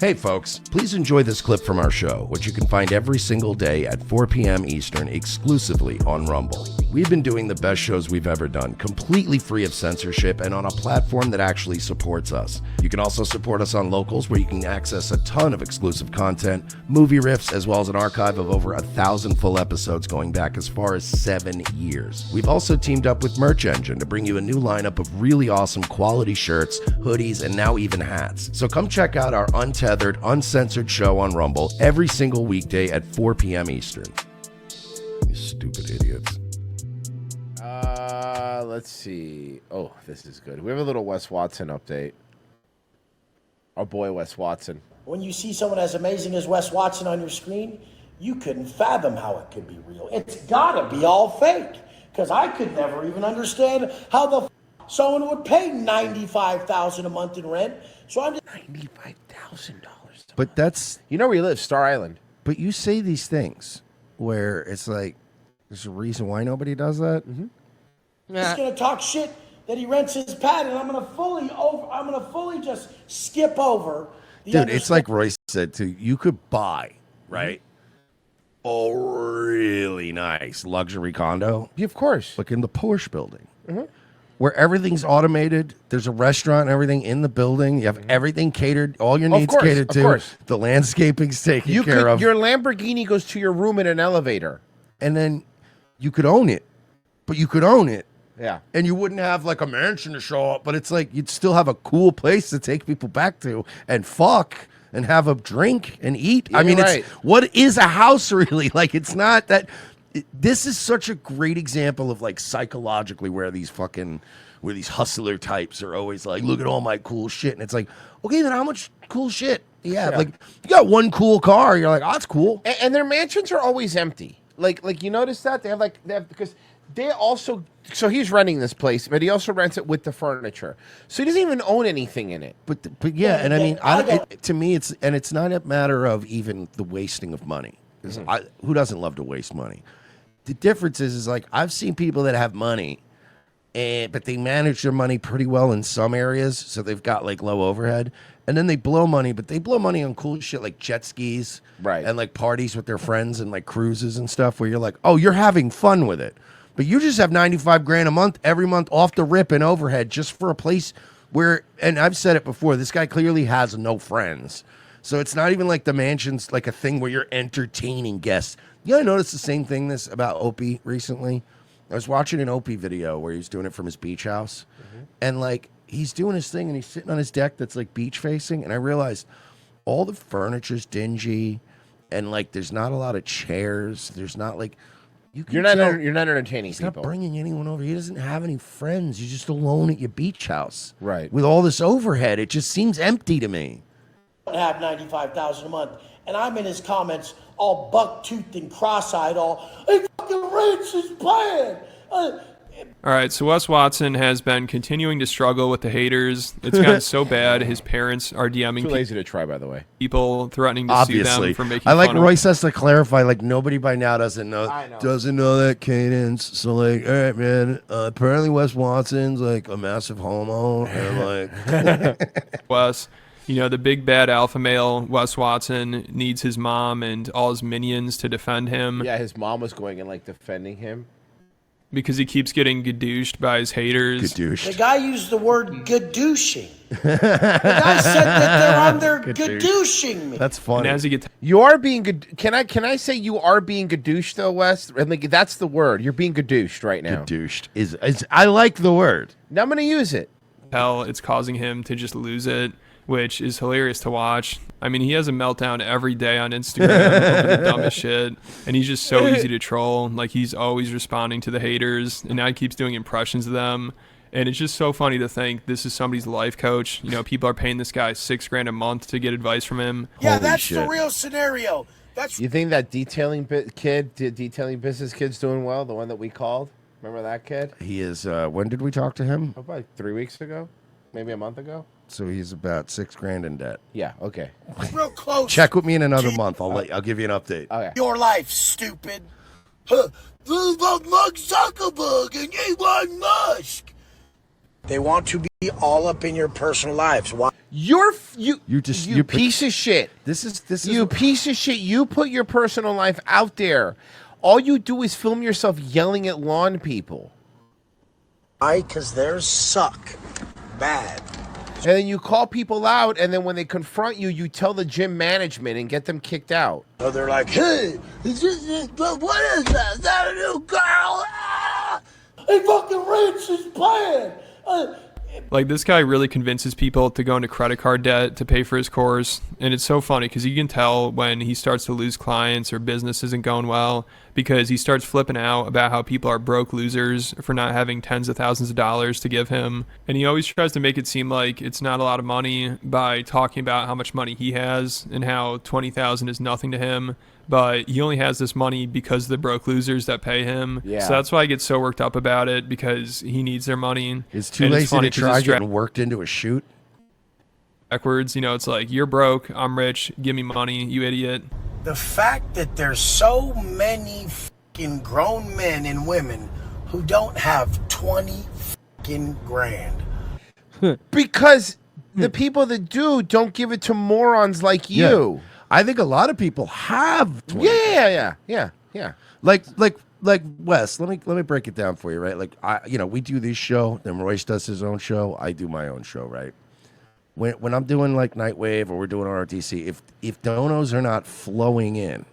Hey folks, please enjoy this clip from our show, which you can find every single day at 4 p.m. Eastern exclusively on Rumble. We've been doing the best shows we've ever done, completely free of censorship and on a platform that actually supports us. You can also support us on Locals, where you can access a ton of exclusive content, movie riffs, as well as an archive of over 1,000 full episodes going back as far as 7 years. We've also teamed up with Merch Engine to bring you a new lineup of really awesome quality shirts, hoodies, and now even hats. So come check out our untethered, uncensored show on Rumble every single weekday at 4 p.m. Eastern. You stupid idiots. Let's see. Oh, this is good. We have a little Wes Watson update. Our boy Wes Watson. When you see someone as amazing as Wes Watson on your screen, you couldn't fathom how it could be real. It's gotta be all fake, because I could never even understand how the someone would pay $95,000 a month in rent. So I'm just $95,000. But that's, you know where you live, Star Island. but you say these things where it's like, there's a reason why nobody does that. Mm-hmm. just gonna talk shit that he rents his pad, and I'm gonna fully just skip over. Dude, it's like Royce said too. You could buy, right, a really nice luxury condo. Yeah, of course. Like in the Porsche building, where everything's automated. There's a restaurant and everything in the building. You have everything catered, all your needs catered to. Of course. The landscaping's taken care of. Your Lamborghini goes to your room in an elevator. And then you could own it, but you could own it. Yeah. And you wouldn't have like a mansion to show up, but it's like you'd still have a cool place to take people back to and fuck and have a drink and eat. Yeah, I mean, right. it's what is a house really? Like, it's not that. This is such a great example of like psychologically where these hustler types are always like, look at all my cool shit. And it's like, okay, then how much cool shit do you have? Like, you got one cool car, you're like, oh, that's cool. And their mansions are always empty. Like you notice that? They have because they also, so he's renting this place, but he also rents it with the furniture. So he doesn't even own anything in it. But yeah, and I mean, to me, it's not a matter of even the wasting of money. Who doesn't love to waste money? The difference is like I've seen people that have money, but they manage their money pretty well in some areas, so they've got like low overhead, and then they blow money, but they blow money on cool shit like jet skis, right, and like parties with their friends and like cruises and stuff, where you're like, oh, you're having fun with it, but you just have 95 grand a month every month off the rip in overhead just for a place where, and I've said it before, this guy clearly has no friends. So it's not even like the mansion's like a thing where you're entertaining guests. You know, I noticed the same thing about Opie recently. I was watching an Opie video where he's doing it from his beach house. And like he's doing his thing and he's sitting on his deck that's like beach facing. And I realized all the furniture's dingy and like there's not a lot of chairs. There's not like you're not entertaining he's people. Not bringing anyone over. He doesn't have any friends. You're just alone at your beach house. Right. With all this overhead. It just seems empty to me. Have $95,000 a month, and I'm in his comments all buck-toothed and cross-eyed, all he fucking rents his plan. All right, so Wes Watson has been continuing to struggle with the haters. It's gotten so bad. His parents are DMing Too lazy to try, by the way. People threatening to sue them for making I like fun of Royce has to clarify, like nobody by now doesn't know that cadence. So like, all right, man. Apparently Wes Watson's like a massive homo, and like Wes. You know, the big bad alpha male, Wes Watson, needs his mom and all his minions to defend him. Yeah, his mom was going and like defending him. Because he keeps getting gadooshed by his haters. The guy used the word gadooshing. The guy said that they're on there gadooshing me. That's funny. And as he gets, you are being good. Can I say you are being gadooshed though, Wes? And like that's the word. You're being gadooshed right now. Gadooshed is I like the word. Now I'm gonna use it. hell, it's causing him to just lose it, which is hilarious to watch. I mean, he has a meltdown every day on Instagram over the dumbest shit, and he's just so easy to troll. Like, he's always responding to the haters, and now he keeps doing impressions of them. And it's just so funny to think this is somebody's life coach. You know, people are paying this guy $6,000 a month to get advice from him. Yeah, that's the real scenario. You think that detailing business kid's doing well? The one that we called? Remember that kid? He is. When did we talk to him? About 3 weeks ago, maybe a month ago. So he's about $6,000 in debt. Yeah. Okay. Real close. Check with me in another month. I'll give you an update. Okay. Your life, stupid. This is about Mark Zuckerberg and Elon Musk. They want to be all up in your personal lives. Why? You you're piece of shit. This is You piece of shit. You put your personal life out there. All you do is film yourself yelling at lawn people. Why? Because theirs suck. Bad. And then you call people out, and then when they confront you, you tell the gym management and get them kicked out. So they're like, hey, what is that? Is that a new girl? Ah! Hey, fucking Rich is playing. Like, this guy really convinces people to go into credit card debt to pay for his course. And it's so funny because you can tell when he starts to lose clients or business isn't going well because he starts flipping out about how people are broke losers for not having tens of thousands of dollars to give him. And he always tries to make it seem like it's not a lot of money by talking about how much money he has and how $20,000 is nothing to him. But he only has this money because of the broke losers that pay him. Yeah. So that's why I get so worked up about it, because he needs their money. It's too lazy to try getting worked into a shoot. Backwards, it's like, you're broke, I'm rich, give me money, you idiot. The fact that there's so many fucking grown men and women who don't have 20 fucking grand. Because the people that do don't give it to morons like you. Yeah. I think a lot of people have 20. Yeah. Like Wes, let me break it down for you, right? Like we do this show, then Royce does his own show, I do my own show, right? When I'm doing like Nightwave or we're doing ROTC, if donos are not flowing in,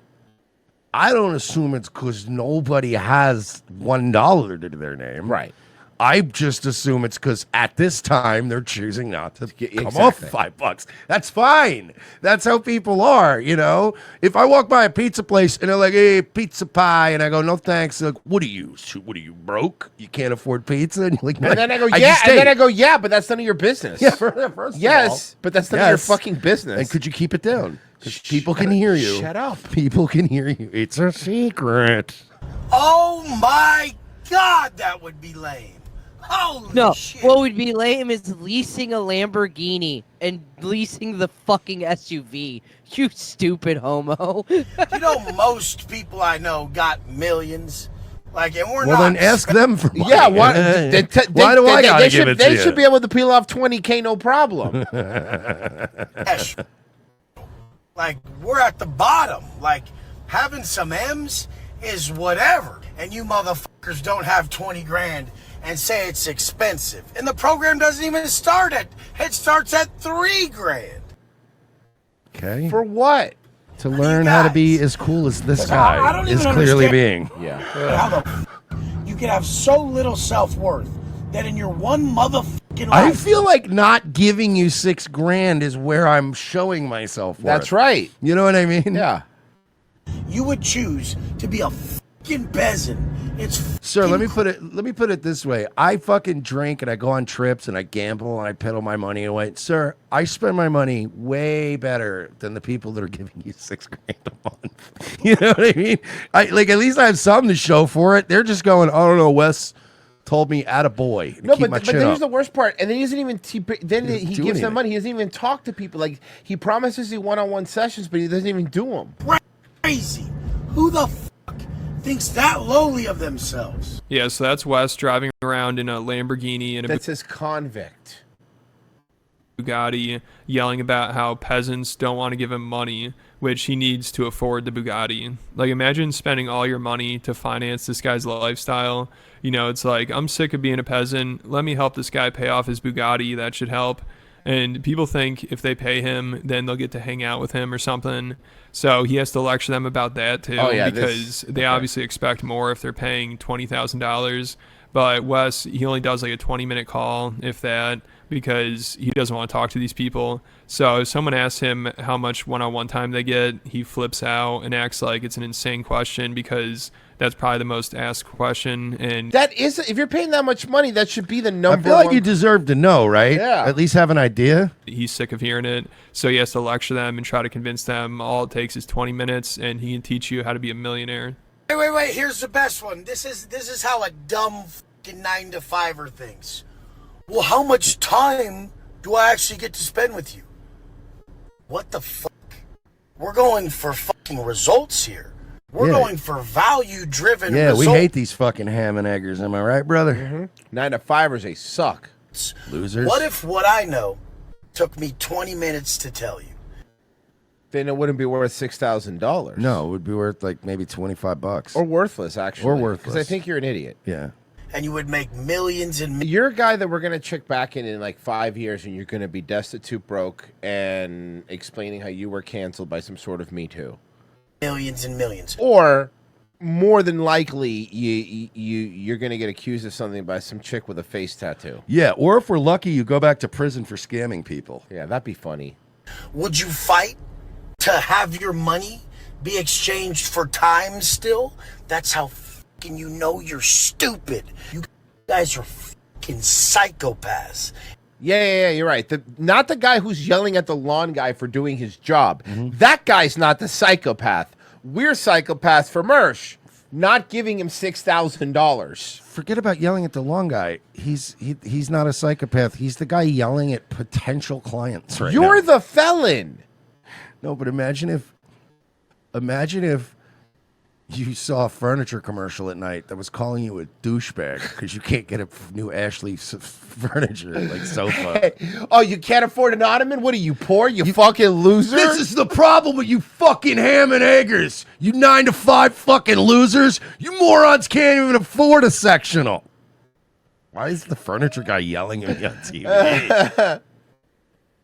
I don't assume it's because nobody has $1 to their name. Right. I just assume it's because at this time they're choosing not to come off $5. That's fine. That's how people are, If I walk by a pizza place and they're like, "Hey, pizza pie," and I go, "No thanks," they're like, "What are you broke? You can't afford pizza?" And you're like, and then I go, "Yeah," and then I go, "Yeah, but that's none of your business." Yeah, first of all. Yes, but that's none of your fucking business. And could you keep it down? Because people can hear you. Shut up. People can hear you. It's a secret. Oh my God, that would be lame. Holy shit. What would be lame is leasing a Lamborghini and leasing the fucking SUV. You stupid homo. Most people I know got millions. Like, and we're well, not. then ask them for money. Yeah, why do I gotta give it to you? They should be able to peel off $20K, no problem. Like, we're at the bottom. Like, having some M's is whatever. And you motherfuckers don't have 20 grand and say it's expensive. And the program doesn't even start it starts at 3 grand. Okay. For what? To learn how to be as cool as this guy I don't is even clearly understand. being. Yeah. How you can have so little self-worth that in your one motherfucking life. I feel like not giving you $6 grand is where I'm showing myself. That's right. You know what I mean? Yeah. You would choose to be a fucking peasant. Sir, let me put it this way. I fucking drink and I go on trips and I gamble and I peddle my money away. Sir, I spend my money way better than the people that are giving you $6 grand a month. You know what I mean? At least I have something to show for it. They're just going, I don't know, Wes told me attaboy. No, but here's the worst part. And then he doesn't even he gives them money. He doesn't even talk to people. Like, he promises he one-on-one sessions, but he doesn't even do them. Crazy. Who the fuck thinks that lowly of themselves? Yeah, so that's Wes driving around in a Lamborghini and That says convict. Bugatti, yelling about how peasants don't want to give him money, which he needs to afford the Bugatti. Like, imagine spending all your money to finance this guy's lifestyle. It's like, I'm sick of being a peasant. Let me help this guy pay off his Bugatti. That should help. And people think if they pay him, then they'll get to hang out with him or something. So he has to lecture them about that too, because they obviously expect more if they're paying $20,000. But Wes, he only does like a 20-minute call, if that, because he doesn't want to talk to these people. So if someone asks him how much one-on-one time they get, he flips out and acts like it's an insane question, because that's probably the most asked question. And that is, if you're paying that much money, that should be the number. I feel like you deserve to know, right? Yeah. At least have an idea. He's sick of hearing it, so he has to lecture them and try to convince them. All it takes is 20 minutes, and he can teach you how to be a millionaire. Wait. Here's the best one. This is how a dumb fucking 9-to-5er thinks. Well, how much time do I actually get to spend with you? What the fuck? We're going for fucking results here. We're going for value-driven results. We hate these fucking ham and eggers. Am I right, brother? 9-to-5ers, they suck. Losers. What if what I know Took me 20 minutes to tell you. Then it wouldn't be worth $6,000. No, it would be worth like maybe $25. Or worthless, actually. Or worthless. Because I think you're an idiot. Yeah. And you would make millions and You're a guy that we're going to check back in like 5 years, and you're going to be destitute, broke, and explaining how you were canceled by some sort of Me Too. millions and millions. Or more than likely, you're going to get accused of something by some chick with a face tattoo. Yeah, or if we're lucky, you go back to prison for scamming people. Yeah, that'd be funny. Would you fight to have your money be exchanged for time still? That's how fucking you know you're stupid. You guys are fucking psychopaths. Yeah, you're right. Not the guy who's yelling at the lawn guy for doing his job. That guy's not the psychopath. We're psychopaths for Mersh, not giving him $6,000. Forget about yelling at the lawn guy. He's not a psychopath. He's the guy yelling at potential clients right now. You're the felon. No, but imagine if you saw a furniture commercial at night that was calling you a douchebag because you can't get a new Ashley furniture like sofa. Oh, you can't afford an ottoman? What are you, poor? You fucking loser? This is the problem with you fucking ham and eggers. You 9-to-5 fucking losers. You morons can't even afford a sectional. Why is the furniture guy yelling at me on TV?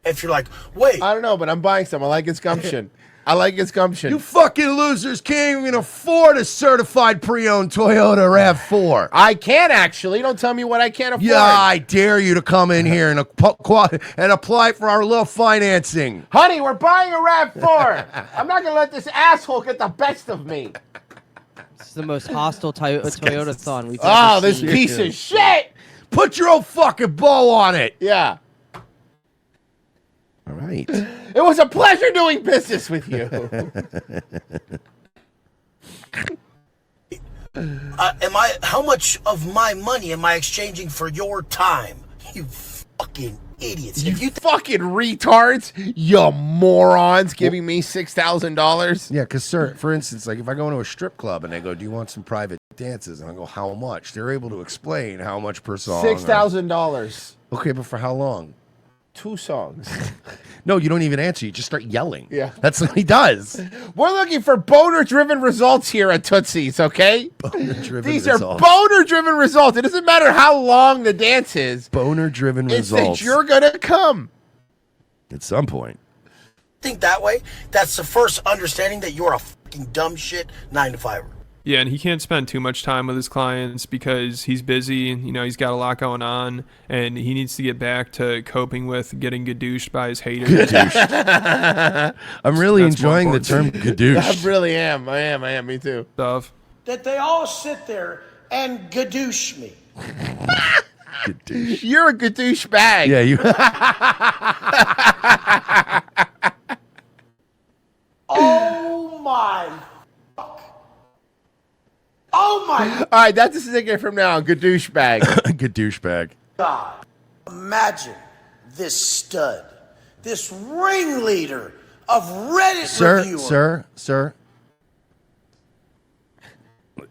If you're like, wait. I don't know, but I'm buying some. I like its gumption. You fucking losers can't even afford a certified pre-owned Toyota RAV4. I can actually. Don't tell me what I can't afford. Yeah, I dare you to come in here and apply for our little financing. Honey, we're buying a RAV4. I'm not going to let this asshole get the best of me. This is the most hostile Toyota-thon we've Oh, ever this seen. piece of shit. Put your own fucking bow on it. Yeah. All right. It was a pleasure doing business with you. How much of my money am I exchanging for your time? You fucking idiots. You fucking retards. You morons giving me $6,000. Yeah, because, sir, for instance, like if I go into a strip club and they go, do you want some private dances? And I go, how much? They're able to explain how much per song. $6,000. Okay, but for how long? 2 songs. No, you don't even answer. You just start yelling. Yeah. That's what he does. We're looking for boner-driven results here at Tootsie's, okay? Boner-driven These results. are boner-driven results. It doesn't matter how long the dance is. Boner-driven It's results. that you're going to come. At some point. Think that way? That's the first understanding that you're a fucking dumb shit 9-to-5er. Yeah, and he can't spend too much time with his clients because he's busy. You know, he's got a lot going on, and he needs to get back to coping with getting gadooshed by his haters. I'm really That's enjoying the more term gadoosh. I really am. I am. Me too. Stuff. That they all sit there and gadoosh me. Gadoosh. You're a gadoosh bag. Yeah, you. Oh my fuck. Oh my All right, that's a sticker from now on. Gadoosh bag. Gadoosh bag. God. Imagine this stud, this ringleader of Reddit reviewer. Sir.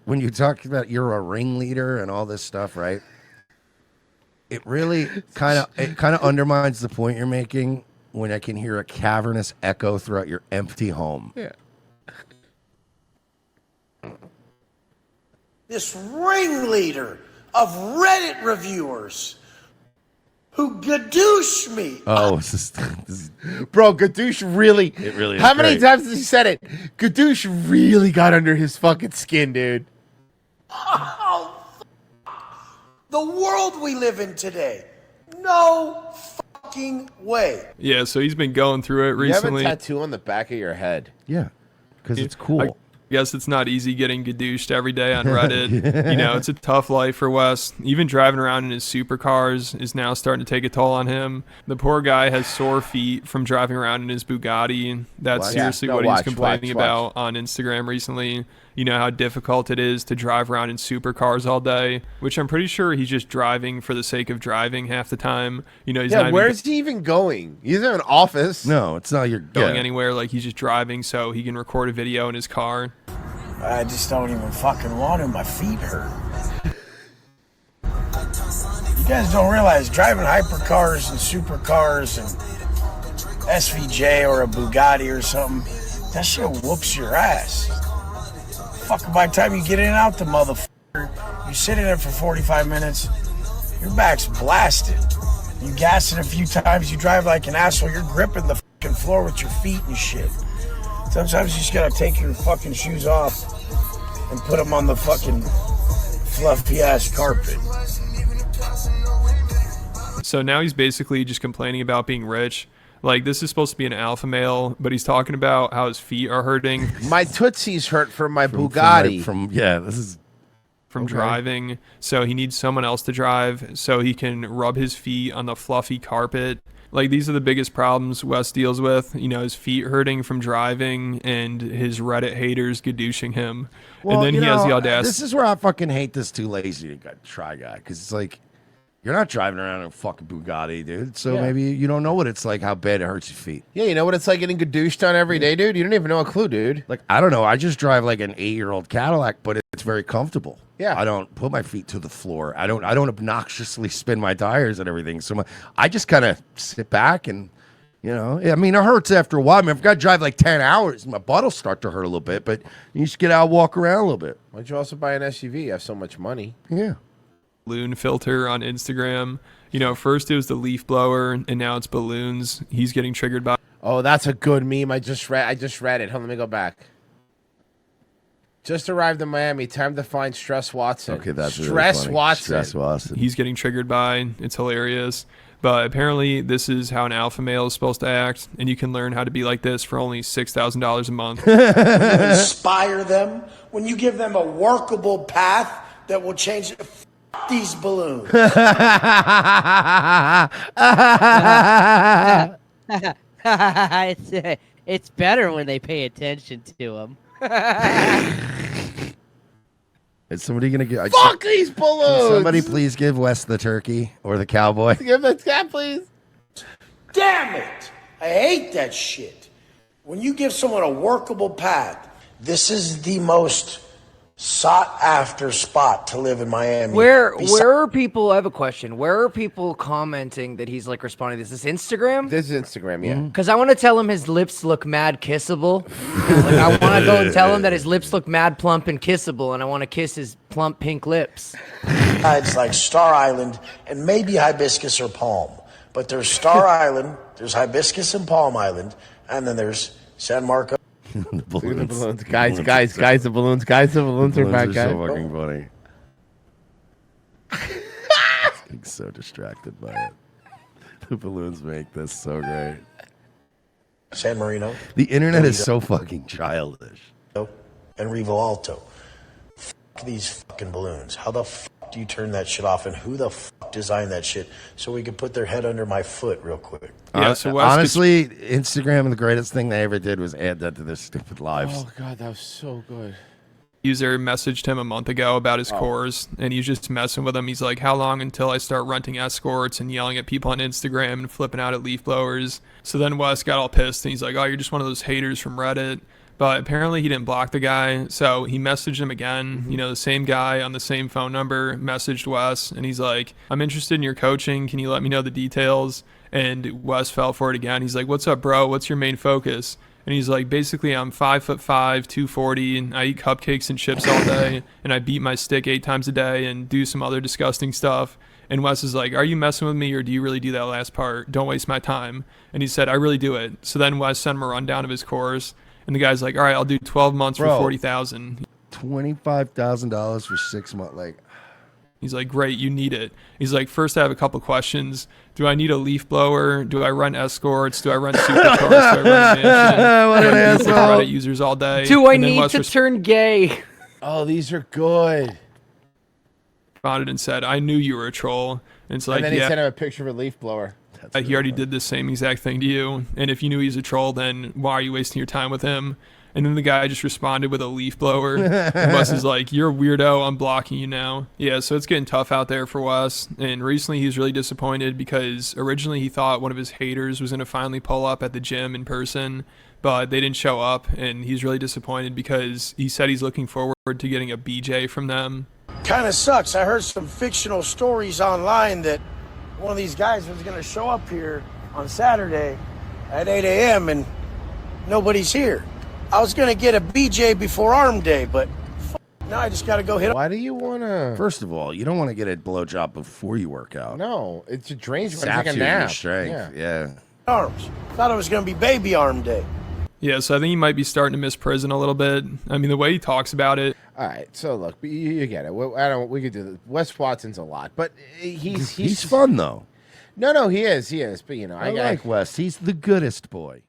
When you talk about you're a ringleader and all this stuff, right? It really kind of undermines the point you're making when I can hear a cavernous echo throughout your empty home. Yeah. This ringleader of Reddit reviewers who gadoosh me. Oh, this is Bro, Gadoosh really. It really is How many great. times has he said it? Gadoosh really got under his fucking skin, dude. Oh, the world we live in today. No fucking way. Yeah, so he's been going through it recently. You have a tattoo on the back of your head. Yeah, because it's cool. I guess it's not easy getting gadooshed every day on Reddit. You know, it's a tough life for Wes. Even driving around in his supercars is now starting to take a toll on him. The poor guy has sore feet from driving around in his Bugatti. That's Watch. seriously No, what watch, he's complaining watch. about on Instagram recently. You know how difficult it is to drive around in supercars all day, which I'm pretty sure he's just driving for the sake of driving half the time. You know, he's not where's he even going? He's in an office. No, it's not your going anywhere. Like, he's just driving so he can record a video in his car. I just don't even fucking want to. My feet hurt. You guys don't realize driving hypercars and supercars and SVJ or a Bugatti or something, that shit whoops your ass. Fuck, by the time you get in and out the motherfucker, you sit in it for 45 minutes, your back's blasted. You gas it a few times, you drive like an asshole, you're gripping the fucking floor with your feet and shit. Sometimes you just gotta take your fucking shoes off and put them on the fucking fluffy ass carpet. So now he's basically just complaining about being rich. Like, this is supposed to be an alpha male, but he's talking about how his feet are hurting My Tootsies hurt from my Bugatti. This is from driving. So he needs someone else to drive so he can rub his feet on the fluffy carpet. Like, these are the biggest problems Wes deals with. You know, his feet hurting from driving and his Reddit haters gadooshing him. Well, and then he has the audacity. This is where I fucking hate this too lazy try guy, because it's like, you're not driving around in a fucking Bugatti, dude. So maybe you don't know what it's like, how bad it hurts your feet. Yeah, you know what it's like getting gadooshed on every day, dude? You don't even know a clue, dude. Like, I don't know. I just drive like an 8-year-old Cadillac, but it's very comfortable. Yeah. I don't put my feet to the floor. I don't obnoxiously spin my tires and everything. So I just kind of sit back and, you know, I mean, it hurts after a while. I mean, if I've got to drive like 10 hours, my butt will start to hurt a little bit, but you just get out, walk around a little bit. Why'd you also buy an SUV? You have so much money. Yeah. Balloon filter on Instagram. You know, first it was the leaf blower, and now it's balloons. He's getting triggered by. Oh, that's a good meme. I just read it. Hold on, let me go back. Just arrived in Miami. Time to find Stress Watson. Okay, that's really Stress funny. Watson. Stress Watson. He's getting triggered by. It's hilarious. But apparently, this is how an alpha male is supposed to act, and you can learn how to be like this for only $6,000 a month. Inspire them, when you give them a workable path that will change these balloons. It's better when they pay attention to them. Is somebody going to get... Fuck these balloons! Can somebody please give Wes the turkey or the cowboy? Give the cat, please. Damn it! I hate that shit. When you give someone a workable path, this is the most sought after spot to live in Miami. Where are people? I have a question. Where are people commenting that he's like responding? Is this Instagram? This is Instagram, yeah. Because I want to tell him his lips look mad kissable. Like, I want to go and tell him that his lips look mad plump and kissable, and I want to kiss his plump pink lips. It's like Star Island and maybe hibiscus or palm. But there's Star Island, there's hibiscus and Palm Island, and then there's San Marco. The balloons. Look at the balloons. Guys, the balloons. Guys, the balloons are back, guys. So fucking funny. I'm so distracted by it. The balloons make this so great. San Marino. The internet is so fucking childish. And Revo Alto. Fuck these fucking balloons. How the fuck do you turn that shit off? And who the fuck designed that shit so we could put their head under my foot real quick? Yeah, so Wes honestly, Instagram, the greatest thing they ever did was add that to their stupid lives. Oh, God, that was so good. User messaged him a month ago about his cores, and he's just messing with him. He's like, how long until I start renting escorts and yelling at people on Instagram and flipping out at leaf blowers? So then Wes got all pissed, and he's like, oh, you're just one of those haters from Reddit. But apparently he didn't block the guy, so he messaged him again. You know, the same guy on the same phone number messaged Wes, and he's like, I'm interested in your coaching. Can you let me know the details? And Wes fell for it again. He's like, what's up, bro? What's your main focus? And he's like, basically, I'm 5'5", 240, and I eat cupcakes and chips all day, and I beat my stick 8 times a day and do some other disgusting stuff. And Wes is like, are you messing with me, or do you really do that last part? Don't waste my time. And he said, I really do it. So then Wes sent him a rundown of his course, and the guy's like, all right, I'll do 12 months for $40,000. $25,000 for 6 months, like... He's like, great, you need it. He's like, first I have a couple questions. Do I need a leaf blower? Do I run escorts? Do I run supercars? Do I run a mansion? What an asshole. Reddit users all day. Do I And then need Wes to turn gay? Oh, these are good. responded and said, I knew you were a troll. And it's like, And then he yeah, sent him a picture of a leaf blower. he already did the same exact thing to you. And if you knew he's a troll, then why are you wasting your time with him? And then the guy just responded with a leaf blower. And Wes is like, you're a weirdo. I'm blocking you now. Yeah, so it's getting tough out there for Wes. And recently he's really disappointed because originally he thought one of his haters was going to finally pull up at the gym in person, but they didn't show up. And he's really disappointed because he said he's looking forward to getting a BJ from them. Kind of sucks. I heard some fictional stories online that one of these guys was going to show up here on Saturday at 8 a.m. and nobody's here. I was gonna get a BJ before arm day, but now I just gotta go hit Why do you want to? First of all, you don't want to get a blowjob before you work out. No, it's a drains you. It's Saps like a you in your nap. strength. Yeah. arms. Thought it was gonna be baby arm day. Yeah, so I think he might be starting to miss prison a little bit. I mean, the way he talks about it. All right, so look, you get it. I don't. We could do this. Wes Watson's a lot, but he's He's fun though. No, he is. But I like Wes. He's the goodest boy.